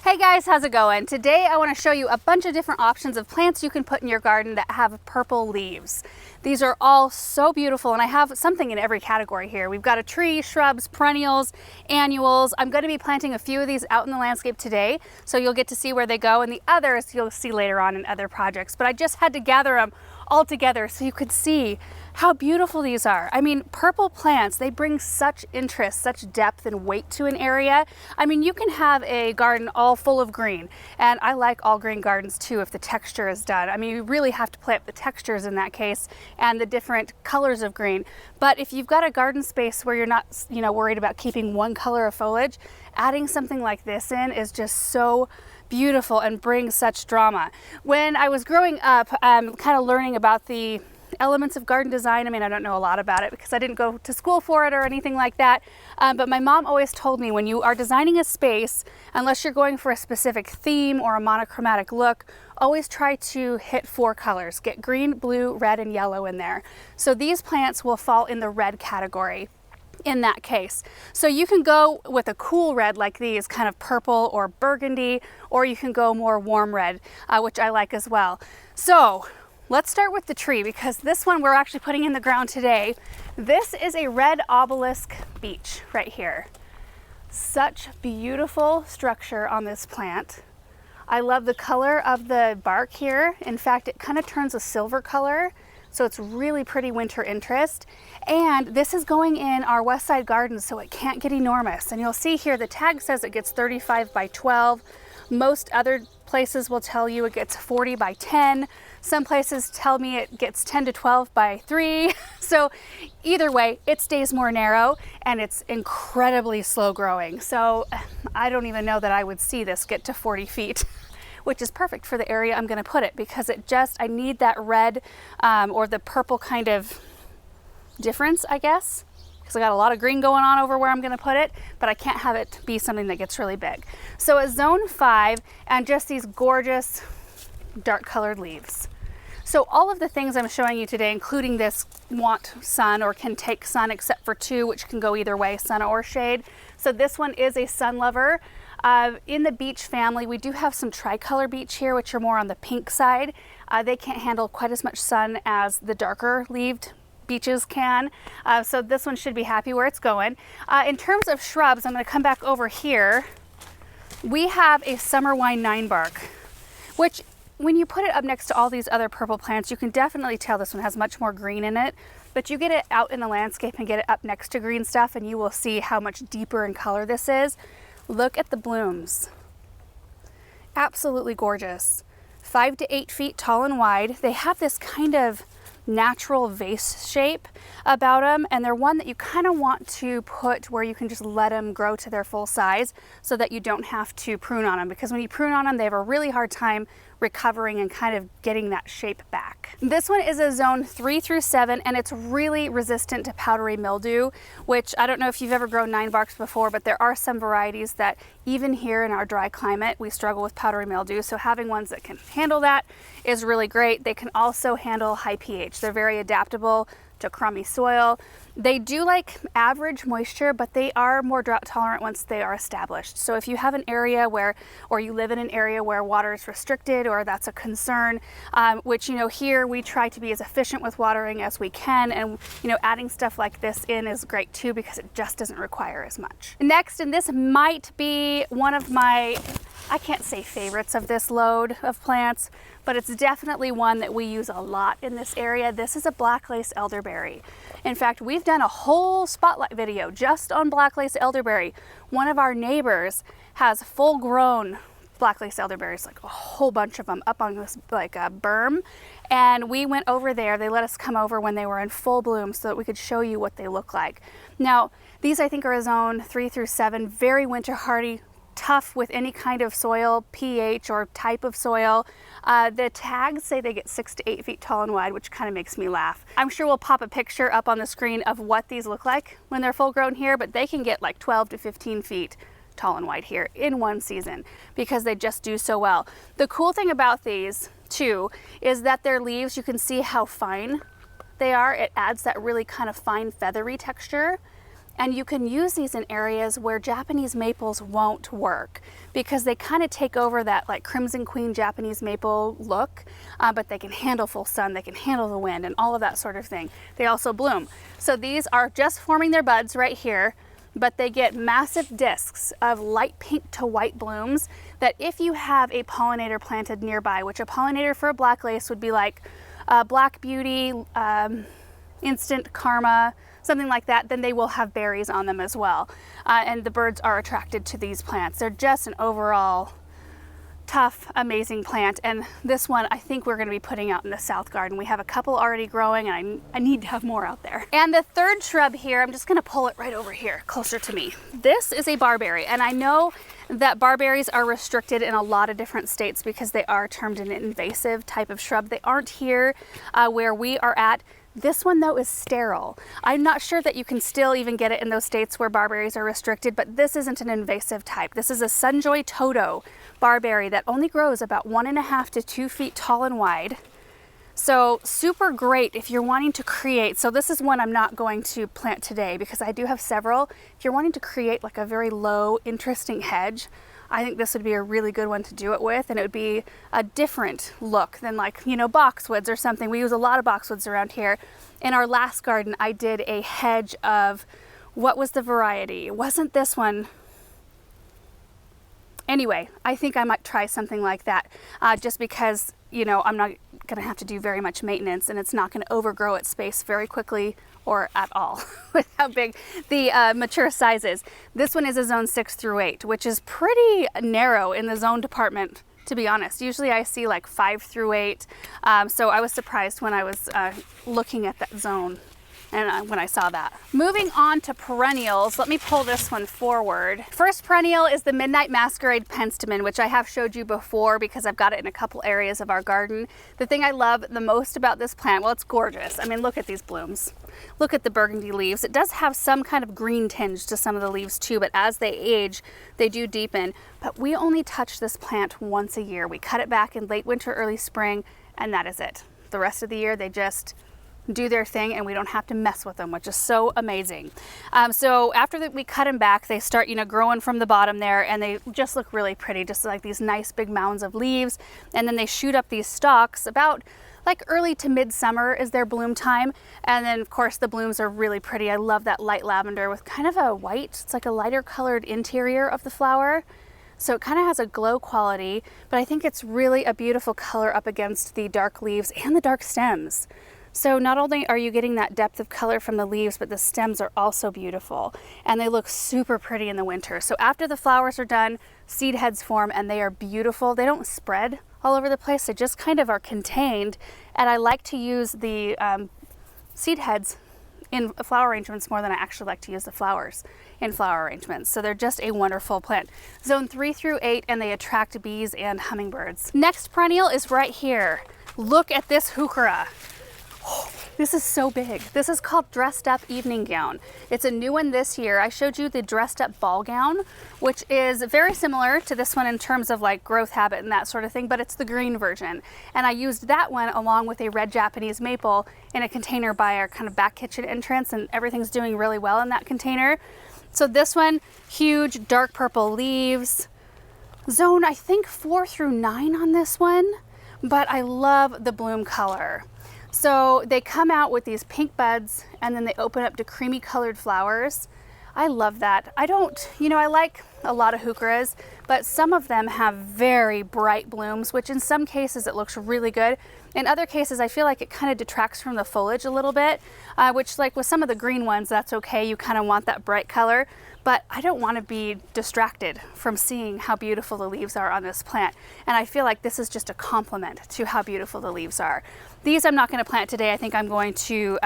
Hey guys, how's it going? Today I want to show you a bunch of different options of plants you can put in your garden that have purple leaves. These are all so beautiful, and I have something in every category here. We've got a tree, shrubs, perennials, annuals. I'm going to be planting a few of these out in the landscape today, so you'll get to see where they go, and the others you'll see later on in other projects. But I just had to gather them all together so you could see how beautiful these are. I mean, purple plants, they bring such interest, such depth and weight to an area. I mean, you can have a garden all full of green, and I like all green gardens too if the texture is done. I mean, you really have to play up the textures in that case and the different colors of green. But if you've got a garden space where you're not, worried about keeping one color of foliage, adding something like this in is just so beautiful and brings such drama. When I was growing up, kind of learning about the elements of garden design. I mean, I don't know a lot about it because I didn't go to school for it or anything like that. But my mom always told me when you are designing a space, unless you're going for a specific theme or a monochromatic look, always try to hit 4 colors. Get green, blue, red, and yellow in there. So these plants will fall in the red category in that case. So you can go with a cool red like these, kind of purple or burgundy, or you can go more warm red, which I like as well. So let's start with the tree, because this one we're actually putting in the ground today. This is a red obelisk beech right here. Such beautiful structure on this plant. I love the color of the bark here. In fact, it kind of turns a silver color, so it's really pretty winter interest. And this is going in our west side garden, so it can't get enormous. And you'll see here the tag says it gets 35 by 12. Most other places will tell you it gets 40 by 10. Some places tell me it gets 10 to 12 by 3. So either way, it stays more narrow and it's incredibly slow growing. So I don't even know that I would see this get to 40 feet, which is perfect for the area I'm going to put it, because I need that red or the purple kind of difference, I guess, because I got a lot of green going on over where I'm going to put it, but I can't have it be something that gets really big. So a zone 5 and just these gorgeous dark colored leaves. So all of the things I'm showing you today, including this want sun or can take sun, except for 2, which can go either way, sun or shade. So this one is a sun lover. In the beech family, we do have some tricolor beech here, which are more on the pink side. They can't handle quite as much sun as the darker leaved beeches can. So this one should be happy where it's going. In terms of shrubs, I'm going to come back over here. We have a summer wine 9-bark, which when you put it up next to all these other purple plants, you can definitely tell this one has much more green in it. But you get it out in the landscape and get it up next to green stuff, and you will see how much deeper in color this is. Look at the blooms. Absolutely gorgeous. 5 to 8 feet tall and wide. They have this kind of natural vase shape about them, and they're one that you kind of want to put where you can just let them grow to their full size so that you don't have to prune on them, because when you prune on them, they have a really hard time recovering and kind of getting that shape back. This one is a zone 3 through 7, and it's really resistant to powdery mildew, which I don't know if you've ever grown 9-barks before, but there are some varieties that even here in our dry climate, we struggle with powdery mildew. So having ones that can handle that is really great. They can also handle high pH. They're very adaptable to crummy soil. They do like average moisture, but they are more drought tolerant once they are established. So if you have an area where, or you live in an area where water is restricted, or that's a concern, which, here we try to be as efficient with watering as we can. And, adding stuff like this in is great too, because it just doesn't require as much. Next, and this might be one of my, I can't say favorites of this load of plants, but it's definitely one that we use a lot in this area. This is a black lace elderberry. In fact, we've done a whole spotlight video just on black lace elderberry. One of our neighbors has full-grown black lace elderberries, like a whole bunch of them up on this like a berm. And we went over there. They let us come over when they were in full bloom so that we could show you what they look like. Now, these I think are a zone 3 through 7, very winter hardy, tough with any kind of soil, pH or type of soil. The tags say they get 6 to 8 feet tall and wide, which kind of makes me laugh. I'm sure we'll pop a picture up on the screen of what these look like when they're full grown here, but they can get like 12 to 15 feet tall and wide here in one season because they just do so well. The cool thing about these too is that their leaves, you can see how fine they are. It adds that really kind of fine feathery texture. And you can use these in areas where Japanese maples won't work because they kind of take over that like Crimson Queen Japanese maple look, but they can handle full sun, they can handle the wind and all of that sort of thing. They also bloom. So these are just forming their buds right here, but they get massive discs of light pink to white blooms that if you have a pollinator planted nearby, which a pollinator for a black lace would be like Black Beauty, Instant Karma, something like that, then they will have berries on them as well. And the birds are attracted to these plants. They're just an overall tough, amazing plant. And this one I think we're going to be putting out in the south garden. We have a couple already growing and I need to have more out there. And the third shrub here, I'm just going to pull it right over here closer to me. This is a barberry, and I know that barberries are restricted in a lot of different states because they are termed an invasive type of shrub. They aren't here where we are at. This one though is sterile. I'm not sure that you can still even get it in those states where barberries are restricted, but this isn't an invasive type. This is a Sunjoy Todo barberry that only grows about 1.5 to 2 feet tall and wide. So super great if you're wanting to create. So this is one I'm not going to plant today because I do have several. If you're wanting to create like a very low, interesting hedge, I think this would be a really good one to do it with, and it would be a different look than like, you know, boxwoods or something. We use a lot of boxwoods around here. In our last garden, I did a hedge of, what was the variety? It wasn't this one. Anyway, I think I might try something like that just because, you know, I'm not going to have to do very much maintenance and it's not going to overgrow its space very quickly or at all with how big the mature size is. This one is a zone 6 through 8, which is pretty narrow in the zone department, to be honest. Usually I see like 5 through 8. So I was surprised when I was looking at that zone and when I saw that. Moving on to perennials, let me pull this one forward. First perennial is the Midnight Masquerade Penstemon, which I have showed you before because I've got it in a couple areas of our garden. The thing I love the most about this plant, well, it's gorgeous. I mean, look at these blooms. Look at the burgundy leaves. It does have some kind of green tinge to some of the leaves too, but as they age, they do deepen. But we only touch this plant once a year. We cut it back in late winter, early spring, and that is it. The rest of the year, they just do their thing and we don't have to mess with them, which is so amazing. So after we cut them back, they start, you know, growing from the bottom there, and they just look really pretty, just like these nice big mounds of leaves. And then they shoot up these stalks about like early to midsummer is their bloom time. And then of course the blooms are really pretty. I love that light lavender with kind of a white, it's like a lighter colored interior of the flower. So it kind of has a glow quality, but I think it's really a beautiful color up against the dark leaves and the dark stems. So not only are you getting that depth of color from the leaves, but the stems are also beautiful and they look super pretty in the winter. So after the flowers are done, seed heads form and they are beautiful. They don't spread all over the place. They just kind of are contained. And I like to use the seed heads in flower arrangements more than I actually like to use the flowers in flower arrangements. So they're just a wonderful plant. Zone 3 through 8, and they attract bees and hummingbirds. Next perennial is right here. Look at this heuchera. This is so big. This is called Dressed Up Evening Gown. It's a new one this year. I showed you the Dressed Up Ball Gown, which is very similar to this one in terms of like growth habit and that sort of thing, but it's the green version. And I used that one along with a red Japanese maple in a container by our kind of back kitchen entrance, and everything's doing really well in that container. So this one, huge dark purple leaves. Zone, I think 4 through 9 on this one, but I love the bloom color. So they come out with these pink buds and then they open up to creamy colored flowers. I love that. I don't, you know, I like a lot of heucheras, but some of them have very bright blooms, which in some cases it looks really good. In other cases, I feel like it kind of detracts from the foliage a little bit, which like with some of the green ones, that's okay. You kind of want that bright color, but I don't want to be distracted from seeing how beautiful the leaves are on this plant. And I feel like this is just a compliment to how beautiful the leaves are. These I'm not going to plant today. I think I'm going to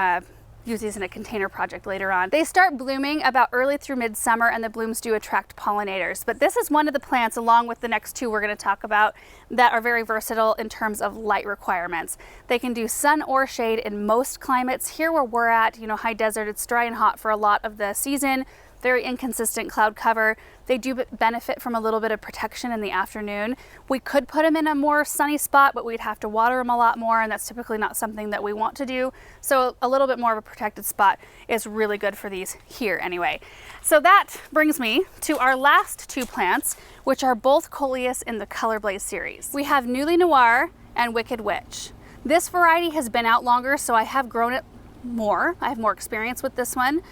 use these in a container project later on. They start blooming about early through midsummer, and the blooms do attract pollinators. But this is one of the plants, along with the next two we're going to talk about, that are very versatile in terms of light requirements. They can do sun or shade in most climates. Here where we're at, you know, high desert, it's dry and hot for a lot of the season. very inconsistent cloud cover. They do benefit from a little bit of protection in the afternoon. We could put them in a more sunny spot, but we'd have to water them a lot more, and that's typically not something that we want to do. So a little bit more of a protected spot is really good for these here anyway. So that brings me to our last two plants, which are both Coleus in the Color Blaze series. We have Newly Noir and Wicked Witch. This variety has been out longer, so I have grown it more. I have more experience with this one.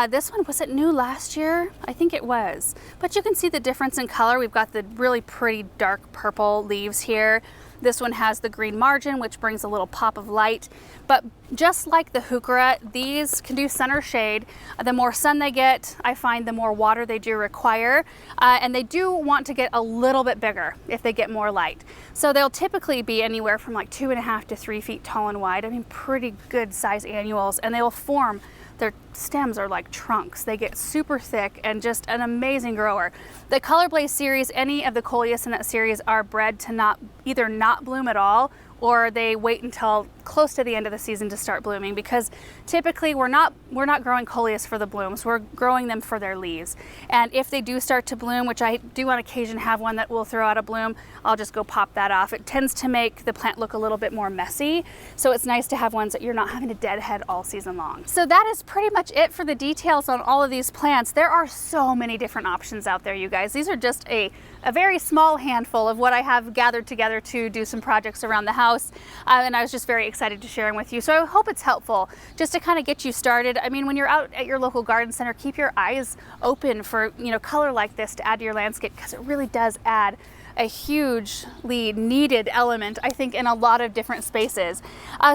This one, was it new last year? I think it was. But you can see the difference in color. We've got the really pretty dark purple leaves here. This one has the green margin, which brings a little pop of light. But just like the Heuchera, these can do center shade. The more sun they get, I find the more water they do require. And they do want to get a little bit bigger if they get more light. So they'll typically be anywhere from like 2.5 to 3 feet tall and wide. I mean, pretty good size annuals, and they will form. Their stems are like trunks. They get super thick and just an amazing grower. The Color Blaze series, any of the Coleus in that series are bred to either not bloom at all, or they wait until close to the end of the season to start blooming, because typically we're not growing Coleus for the blooms, we're growing them for their leaves. And if they do start to bloom, which I do on occasion have one that will throw out a bloom, I'll just go pop that off. It tends to make the plant look a little bit more messy, so it's nice to have ones that you're not having to deadhead all season long. So that is pretty much it for the details on all of these plants. There are so many different options out there, you guys. These are just a very small handful of what I have gathered together to do some projects around the house, and I was just very excited to share them with you. So I hope it's helpful just to kind of get you started. I mean, when you're out at your local garden center, keep your eyes open for, you know, color like this to add to your landscape, because it really does add a hugely needed element, I think, in a lot of different spaces.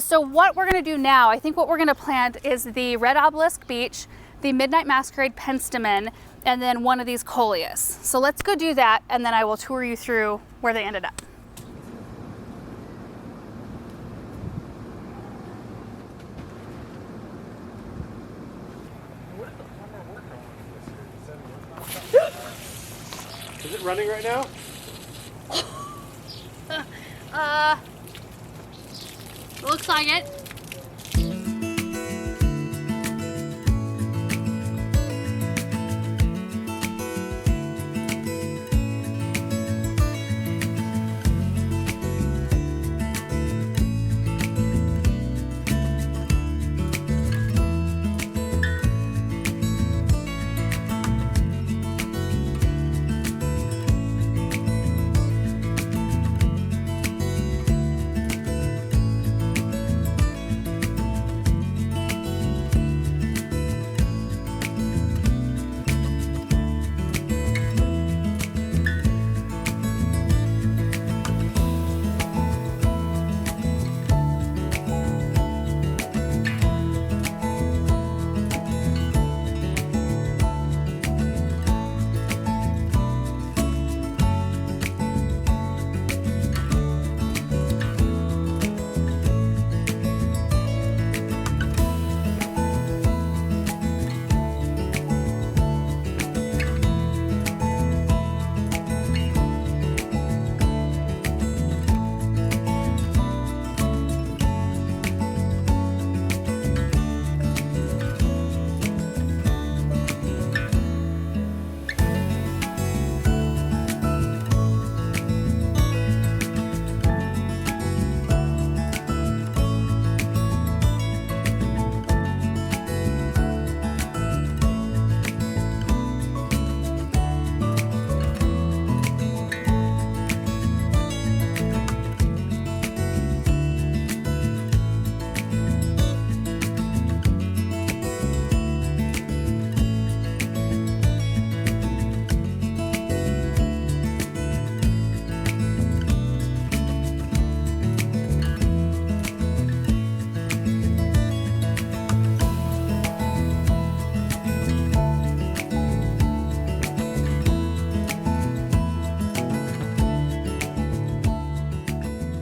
So what we're going to do now, I think what we're going to plant is the Red Obelisk Beech, the Midnight Masquerade Penstemon, and then one of these Coleus. So let's go do that, and then I will tour you through where they ended up. Is it running right now? Looks like it.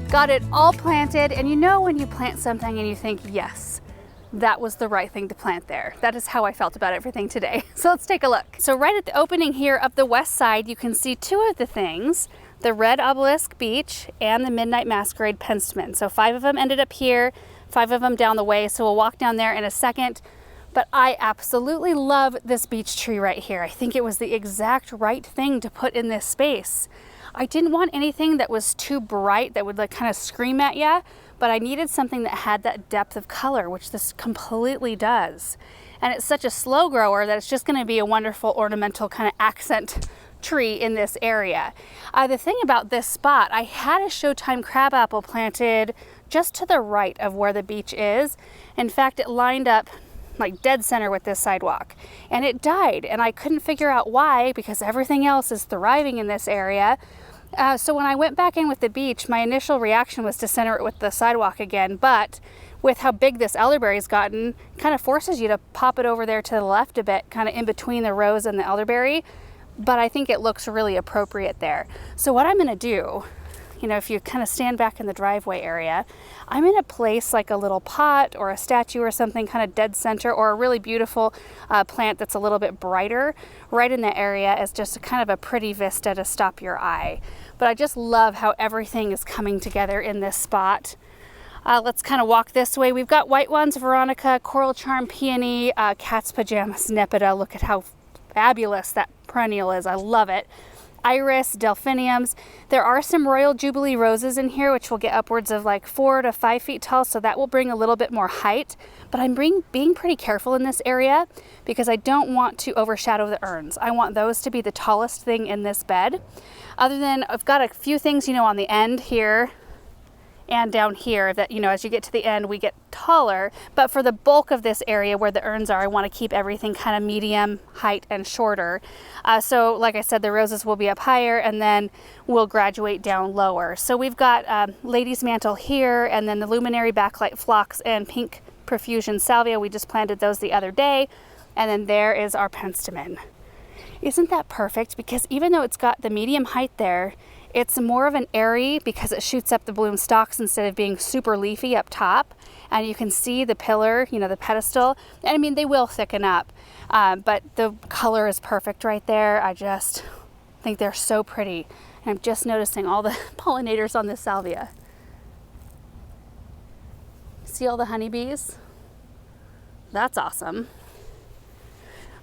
Got it all planted, and you know when you plant something and you think, yes, that was the right thing to plant there. That is how I felt about everything today. So let's take a look. So right at the opening here of the west side, you can see two of the things, the Red Obelisk Beech and the Midnight Masquerade Penstemon. So 5 of them ended up here, 5 of them down the way. So we'll walk down there in a second. But I absolutely love this beech tree right here. I think it was the exact right thing to put in this space. I didn't want anything that was too bright that would like kind of scream at you, but I needed something that had that depth of color, which this completely does. And it's such a slow grower that it's just going to be a wonderful ornamental kind of accent tree in this area. The thing about this spot, I had a Showtime crabapple planted just to the right of where the beech is. In fact, it lined up like dead center with this sidewalk, and it died, and I couldn't figure out why, because everything else is thriving in this area. So when I went back in with the beech, my initial reaction was to center it with the sidewalk again, but with how big this elderberry's gotten, kind of forces you to pop it over there to the left a bit, kind of in between the rose and the elderberry. But I think it looks really appropriate there. So what I'm gonna do, you know, if you kind of stand back in the driveway area, I'm gonna place like a little pot or a statue or something kind of dead center, or a really beautiful plant that's a little bit brighter right in that area as just kind of a pretty vista to stop your eye. But I just love how everything is coming together in this spot. Let's kind of walk this way. We've got white ones, Veronica, coral charm peony, cat's pajamas, nepeta. Look at how fabulous that perennial is. I love it. Iris, delphiniums. There are some Royal Jubilee roses in here, which will get upwards of like 4 to 5 feet tall, so that will bring a little bit more height. But I'm being pretty careful in this area because I don't want to overshadow the urns. I want those to be the tallest thing in this bed. Other than, I've got a few things, you know, on the end here and down here that, you know, as you get to the end, we get taller. But for the bulk of this area where the urns are, I want to keep everything kind of medium height and shorter. So like I said, the roses will be up higher, and then we'll graduate down lower. So we've got Lady's Mantle here, and then the Luminary Backlight Phlox and Pink Profusion Salvia. We just planted those the other day. And then there is our penstemon. Isn't that perfect? Because even though it's got the medium height there, it's more of an airy because it shoots up the bloom stalks instead of being super leafy up top. And you can see the pillar, you know, the pedestal. And I mean, they will thicken up, but the color is perfect right there. I just think they're so pretty. And I'm just noticing all the pollinators on this salvia. See all the honeybees? That's awesome.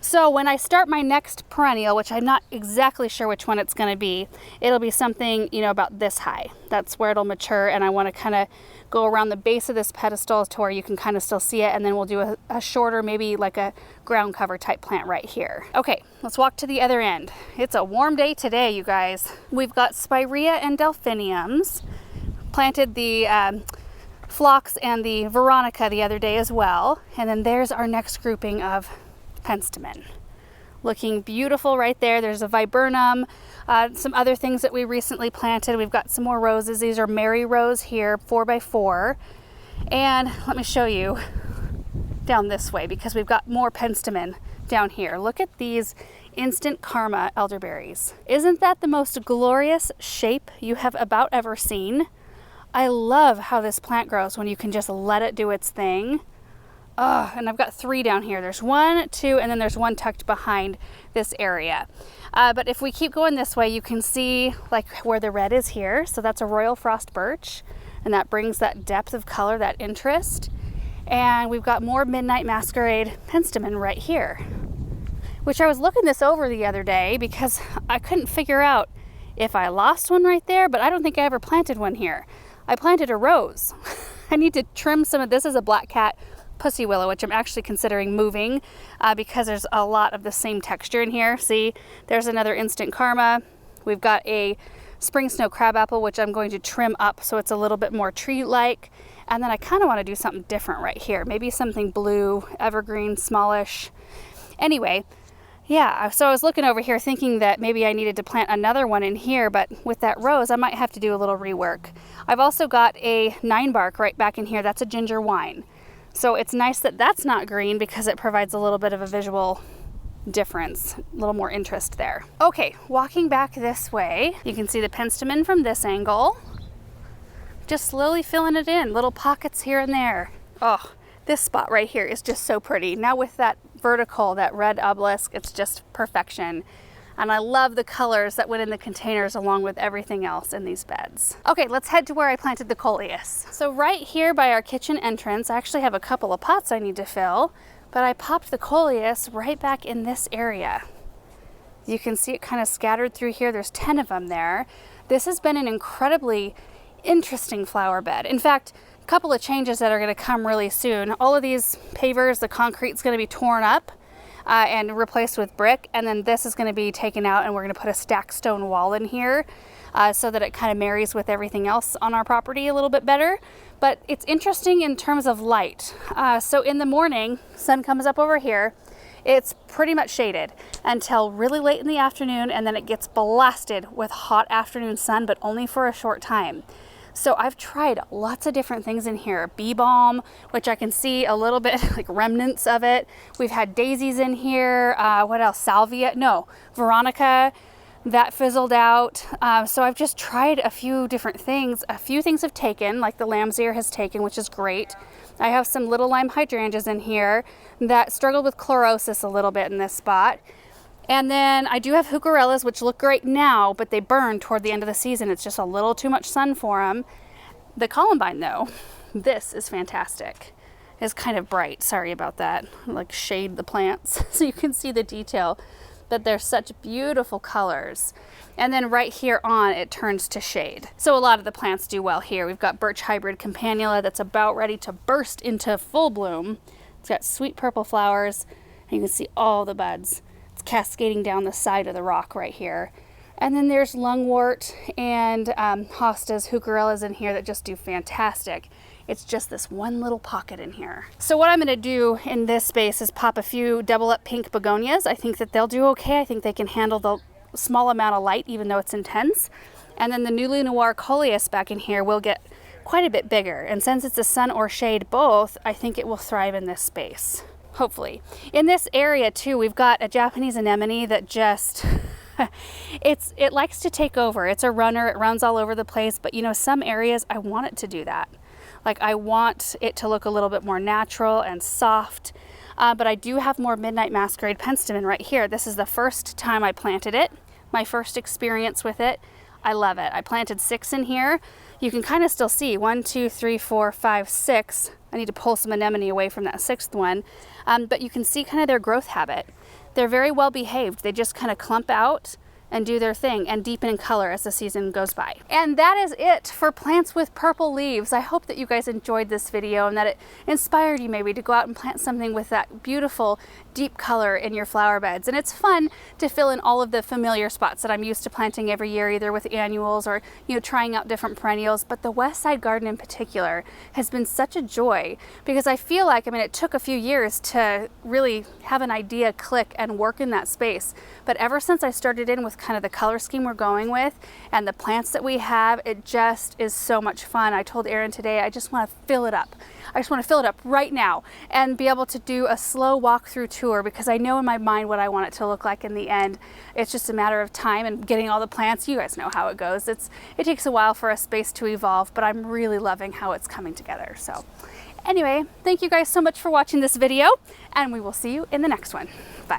So when I start my next perennial, which I'm not exactly sure which one it's going to be, it'll be something, you know, about this high. That's where it'll mature, and I want to kind of go around the base of this pedestal to where you can kind of still see it, and then we'll do a shorter, maybe like a ground cover type plant right here. Okay, let's walk to the other end. It's a warm day today, you guys. We've got spirea and delphiniums. Planted the phlox and the Veronica the other day as well, and then there's our next grouping of penstemon. Looking beautiful right there. There's a viburnum, some other things that we recently planted. We've got some more roses. These are Mary Rose here, 4x4. And let me show you down this way because we've got more penstemon down here. Look at these Instant Karma elderberries. Isn't that the most glorious shape you have about ever seen? I love how this plant grows when you can just let it do its thing. Oh, and I've got 3 down here. There's 1, 2, and then there's 1 tucked behind this area. But if we keep going this way, you can see like where the red is here. So that's a Royal Frost Birch, and that brings that depth of color, that interest. And we've got more Midnight Masquerade penstemon right here, which I was looking this over the other day because I couldn't figure out if I lost one right there, but I don't think I ever planted one here. I planted a rose. I need to trim some of this. Is a Black Cat Pussy Willow, which I'm actually considering moving because there's a lot of the same texture in here. See, there's another Instant Karma. We've got a Spring Snow Crabapple, which I'm going to trim up so it's a little bit more tree-like. And then I kind of want to do something different right here. Maybe something blue, evergreen, smallish. Anyway, yeah, so I was looking over here thinking that maybe I needed to plant another one in here, but with that rose, I might have to do a little rework. I've also got a 9-bark right back in here. That's a ginger wine. So it's nice that that's not green because it provides a little bit of a visual difference, a little more interest there. Okay, walking back this way, you can see the penstemon from this angle. Just slowly filling it in, little pockets here and there. Oh, this spot right here is just so pretty. Now with that vertical, that red obelisk, it's just perfection. And I love the colors that went in the containers along with everything else in these beds. Okay, let's head to where I planted the coleus. So right here by our kitchen entrance, I actually have a couple of pots I need to fill. but I popped the coleus right back in this area. You can see it kind of scattered through here. There's 10 of them there. This has been an incredibly interesting flower bed. In fact, a couple of changes that are going to come really soon. All of these pavers, the concrete's going to be torn up and replaced with brick, and then this is going to be taken out, and we're going to put a stacked stone wall in here so that it kind of marries with everything else on our property a little bit better. But it's interesting in terms of light. So in the morning, sun comes up over here. It's pretty much shaded until really late in the afternoon, and then it gets blasted with hot afternoon sun, but only for a short time. So I've tried lots of different things in here. Bee balm, which I can see a little bit like remnants of it. We've had daisies in here. What else? Salvia? No, Veronica. That fizzled out. So I've just tried a few different things. A few things have taken, like the lamb's ear has taken, which is great. I have some little lime hydrangeas in here that struggled with chlorosis a little bit in this spot. And then I do have heucherellas, which look great now, but they burn toward the end of the season. It's just a little too much sun for them. The columbine, though, this is fantastic. It's kind of bright. Sorry about that. Like shade the plants so you can see the detail. But they're such beautiful colors. And then right here on, it turns to shade. So a lot of the plants do well here. We've got birch hybrid campanula that's about ready to burst into full bloom. It's got sweet purple flowers, and you can see all the buds. It's cascading down the side of the rock right here. And then there's lungwort and hostas, heucherellas in here that just do fantastic. It's just this one little pocket in here. So what I'm gonna do in this space is pop a few double up pink begonias. I think that they'll do okay. I think they can handle the small amount of light, even though it's intense. And then the Nulu Noir coleus back in here will get quite a bit bigger. And since it's a sun or shade both, I think it will thrive in this space, hopefully. In this area too, we've got a Japanese anemone that just, it likes to take over. It's a runner, it runs all over the place, but you know, some areas I want it to do that. Like I want it to look a little bit more natural and soft, but I do have more Midnight Masquerade penstemon right here. This is the first time I planted it, my first experience with it. I love it. I planted 6 in here. You can kind of still see 1, 2, 3, 4, 5, 6. I need to pull some anemone away from that 6th one, but you can see kind of their growth habit. They're very well behaved. They just kind of clump out and do their thing and deepen in color as the season goes by. And that is it for plants with purple leaves. I hope that you guys enjoyed this video and that it inspired you maybe to go out and plant something with that beautiful deep color in your flower beds. And it's fun to fill in all of the familiar spots that I'm used to planting every year, either with annuals or, you know, trying out different perennials. But the West Side Garden in particular has been such a joy because I feel like, I mean, it took a few years to really have an idea click and work in that space. But ever since I started in with kind of the color scheme we're going with and the plants that we have, it just is so much fun. I told Aaron today, I just want to fill it up. I just want to fill it up right now and be able to do a slow walkthrough tour because I know in my mind what I want it to look like in the end. It's just a matter of time and getting all the plants. You guys know how it goes. It takes a while for a space to evolve, but I'm really loving how it's coming together. So anyway, thank you guys so much for watching this video, and we will see you in the next one. Bye.